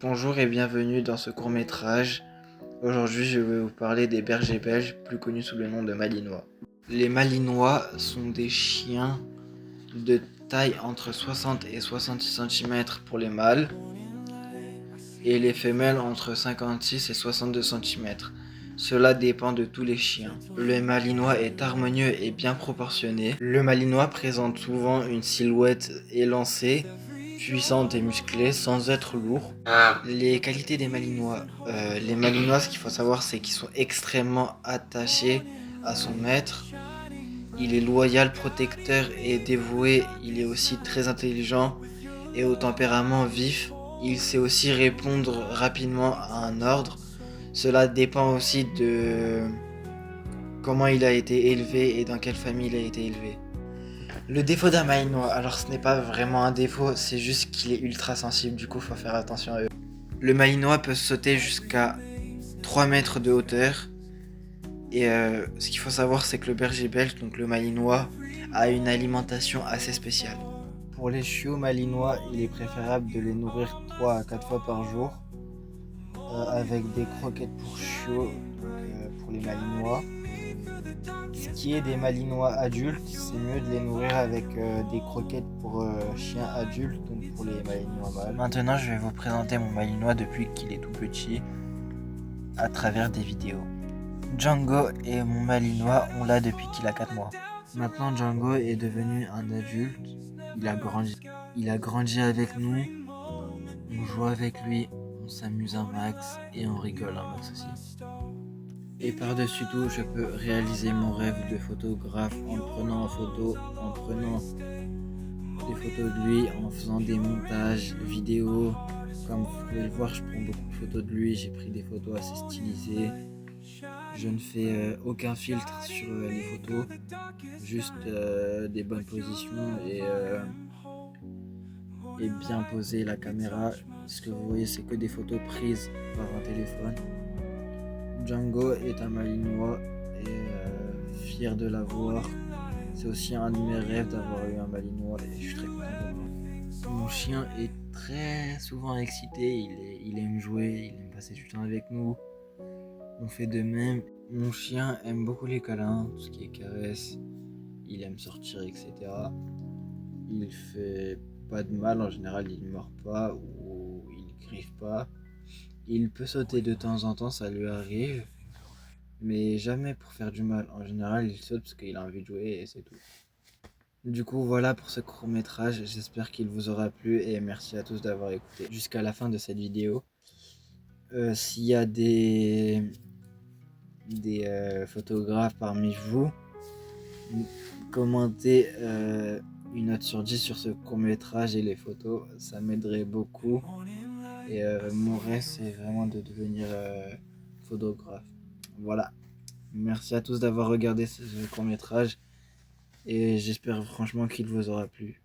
Bonjour et bienvenue dans ce court-métrage. Aujourd'hui, je vais vous parler des bergers belges, plus connus sous le nom de Malinois. Les Malinois sont des chiens de taille entre 60 et 66 cm pour les mâles et les femelles entre 56 et 62 cm. Cela dépend de tous les chiens. Le Malinois est harmonieux et bien proportionné. Le Malinois présente souvent une silhouette élancée, puissante et musclée sans être lourd. Les qualités des Malinois. Les Malinois, ce qu'il faut savoir, c'est qu'ils sont extrêmement attachés à son maître. Il est loyal, protecteur et dévoué. Il est aussi très intelligent et au tempérament vif. Il sait aussi répondre rapidement à un ordre. Cela dépend aussi de comment il a été élevé et dans quelle famille il a été élevé. Le défaut d'un Malinois, alors ce n'est pas vraiment un défaut, c'est juste qu'il est ultra sensible, du coup faut faire attention à eux. Le Malinois peut sauter jusqu'à 3 mètres de hauteur. Et ce qu'il faut savoir, c'est que le berger belge, donc le Malinois, a une alimentation assez spéciale. Pour les chiots malinois, il est préférable de les nourrir 3 à 4 fois par jour, avec des croquettes pour chiots, donc, pour les malinois. Ce qui est des malinois adultes, c'est mieux de les nourrir avec des croquettes pour chiens adultes, donc pour les malinois mâles. Maintenant, je vais vous présenter mon malinois depuis qu'il est tout petit, à travers des vidéos. Django est mon malinois, on l'a depuis qu'il a 4 mois. Maintenant, Django est devenu un adulte, il a grandi avec nous, on joue avec lui, on s'amuse un max et on rigole un max aussi. Et par-dessus tout, je peux réaliser mon rêve de photographe en le prenant en photo, en prenant des photos de lui, en faisant des montages vidéo. Comme vous pouvez le voir, je prends beaucoup de photos de lui, j'ai pris des photos assez stylisées. Je ne fais aucun filtre sur les photos, juste des bonnes positions et bien poser la caméra. Ce que vous voyez, c'est que des photos prises par un téléphone. Django est un malinois et fier de l'avoir. C'est aussi un de mes rêves d'avoir eu un malinois et je suis très content de l'avoir. Mon chien est très souvent excité, il aime jouer, il aime passer du temps avec nous. On fait de même. Mon chien aime beaucoup les câlins, tout ce qui est caresse. Il aime sortir, etc. Il fait pas de mal en général, il ne mord pas ou il griffe pas. Il peut sauter de temps en temps, ça lui arrive, mais jamais pour faire du mal. En général, il saute parce qu'il a envie de jouer et c'est tout. Du coup, voilà pour ce court-métrage. J'espère qu'il vous aura plu et merci à tous d'avoir écouté jusqu'à la fin de cette vidéo. S'il y a des photographes parmi vous, commentez une note sur 10 sur ce court-métrage et les photos, ça m'aiderait beaucoup. Et mon rêve, c'est vraiment de devenir photographe. Voilà. Merci à tous d'avoir regardé ce court-métrage et j'espère franchement qu'il vous aura plu.